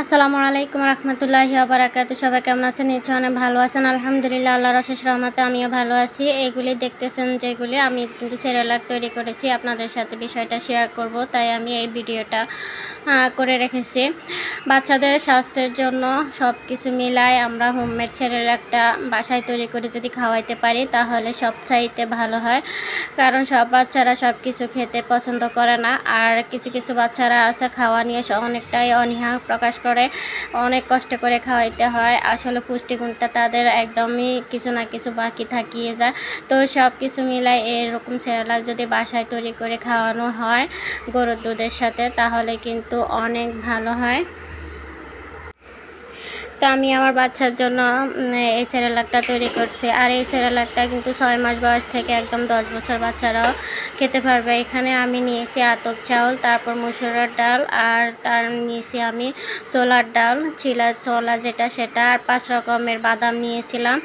আসসালামু আলাইকুম রহমতুল্লাহি ওয়া বারাকাতুহু। সবাই কেমন আছেন? নিশ্চয়ই অনেক ভালো আছেন। আলহামদুলিল্লাহ, আল্লাহর অশেষ রহমতে আমিও ভালো আছি। এইগুলি দেখতেছেন যেগুলি আমি কিন্তু সেরেলাক তৈরি করেছি, আপনাদের সাথে বিষয়টা শেয়ার করব, তাই আমি এই ভিডিওটা করে রেখেছি। বাচ্চাদের স্বাস্থ্যের জন্য সব কিছু মিলায় আমরা হোমমেড সেরেলাকটা বাসায় তৈরি করে যদি খাওয়াইতে পারি তাহলে সবচাইতে ভালো হয়, কারণ সব বাচ্চারা সব কিছু খেতে পছন্দ করে না। আর কিছু কিছু বাচ্চারা আছে খাওয়া নিয়ে অনেকটাই অনীহা প্রকাশ করে, অনেক কষ্ট করে খাওয়াইতে হয়। আসলে পুষ্টিগুণটা তাদের একদমই কিছু না কিছু বাকি থাকিয়ে যায়। তো সব কিছু মিলাই এরকম সেরেলাক যদি বাসায় তৈরি করে খাওয়ানো হয় গরুর দুধের সাথে তাহলে কিন্তু অনেক ভালো হয়। তো আমি আমার বাচ্চার জন্য এই সেরেলাকটা তৈরি করছি। আর এই সেরেলাকটা কিন্তু 6 মাস বয়স থেকে একদম 10 বছর বাচ্চারাও খেতে পারবে। এখানে আমি নিয়েছি আতপ চাউল, তারপর মসুরের ডাল, আর তার নিয়েছি আমি ছোলার ডাল, চিলা ছোলা যেটা সেটা, আর 5 রকমের বাদাম নিয়েছিলাম।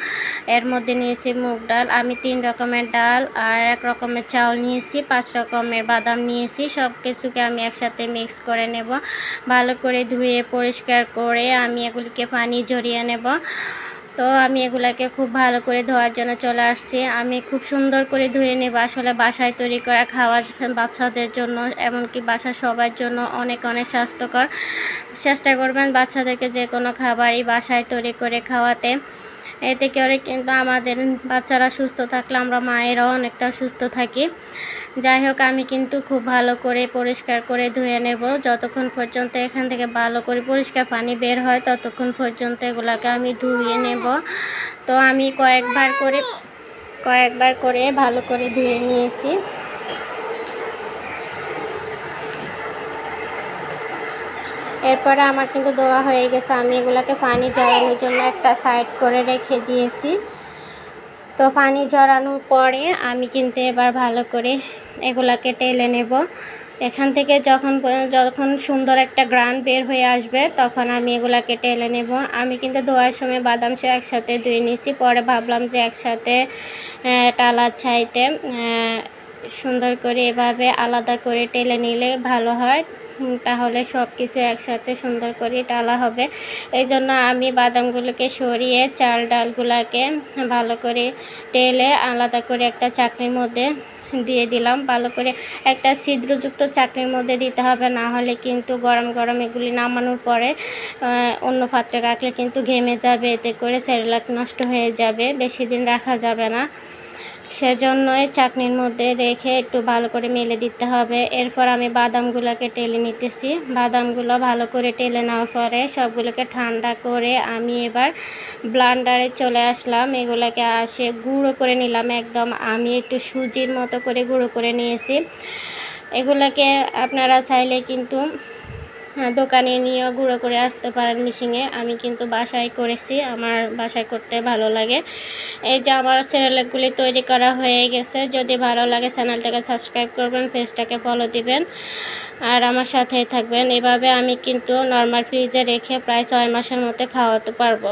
এর মধ্যে নিয়েছি মুগ ডাল, আমি 3 রকমের ডাল আর 1 রকমের চাউল নিয়েছি, 5 রকমের বাদাম নিয়েছি। সব কিছুকে আমি একসাথে মিক্স করে নেব, ভালো করে ধুয়ে পরিষ্কার করে আমি এগুলিকে পানি ঝরিয়ে নেব। তো আমি এগুলাকে খুব ভালো করে ধোয়ার জন্য চলে আসছি। আমি খুব সুন্দর করে ধুয়ে নেব। আসলে বাসায় তৈরি করা খাওয়া বাচ্চাদের জন্য, এমনকি বাসার সবার জন্য অনেক অনেক স্বাস্থ্যকর। চেষ্টা করবেন বাচ্চাদেরকে যে কোনো খাবারই বাসায় তৈরি করে খাওয়াতে। এতে করে কিন্তু আমাদের বাচ্চারা সুস্থ থাকলে আমরা মায়েরাও অনেকটা সুস্থ থাকি। যাই হোক, আমি কিন্তু খুব ভালো করে পরিষ্কার করে ধুয়ে নেব। যতক্ষণ পর্যন্ত এখান থেকে ভালো করে পরিষ্কার পানি বের হয় ততক্ষণ পর্যন্ত এগুলাকে আমি ধুয়ে নেব। তো আমি কয়েকবার করে ভালো করে ধুয়ে নিয়েছি। এরপরে আমার কিন্তু ধোয়া হয়ে গেছে। আমি এগুলাকে পানি ঝরানোর জন্য একটা সাইড করে রেখে দিয়েছি। তো পানি ঝরানোর পরে আমি কিন্তু এবার ভালো করে এগুলাকে টেলে নেব। এখান থেকে যখন সুন্দর একটা গ্রান বের হয়ে আসবে তখন আমি এগুলাকে টেলে নেব। আমি কিন্তু ধোয়ার সময় বাদাম সে একসাথে ধুয়ে নিয়েছি, পরে ভাবলাম যে একসাথে টালার ছাইতে সুন্দর করে এভাবে আলাদা করে টেলে নিলে ভালো হয়, তাহলে সব কিছু একসাথে সুন্দর করে টালা হবে। এই জন্য আমি বাদামগুলোকে সরিয়ে চাল ডালগুলোকে ভালো করে টেলে আলাদা করে একটা চাকনির মধ্যে দিয়ে দিলাম। ভালো করে একটা ছিদ্রযুক্ত চাকনির মধ্যে দিতে হবে, না হলে কিন্তু গরম গরম এগুলি নামানোর পরে অন্য পাত্রে রাখলে কিন্তু ঘেমে যাবে, এতে করে সেরেলাক নষ্ট হয়ে যাবে, বেশি দিন রাখা যাবে না। সেজন্যই চাকনির মধ্যে রেখে একটু ভালো করে মেলে দিতে হবে। এরপর আমি বাদামগুলোকে টেলে নিতেছি। বাদামগুলো ভালো করে টেলে নেওয়ার পরে সবগুলোকে ঠান্ডা করে আমি এবার ব্লেন্ডারে চলে আসলাম। এগুলোকে গুঁড়ো করে নিলাম একদম। আমি একটু সুজির মতো করে গুঁড়ো করে নিয়েছি। এগুলোকে আপনারা চাইলে কিন্তু দোকানে নিয়েও গুঁড়ো করে আসতে পারেন মেশিনে। আমি কিন্তু বাসায় করেছি, আমার বাসায় করতে ভালো লাগে। এই যে আমার সেরেলাকগুলি তৈরি করা হয়ে গেছে। যদি ভালো লাগে চ্যানেলটাকে সাবস্ক্রাইব করবেন, পেজটাকে ফলো দিবেন আর আমার সাথেই থাকবেন। এভাবে আমি কিন্তু নর্মাল ফ্রিজে রেখে প্রায় 6 মাসের মধ্যে খাওয়াতে পারবো।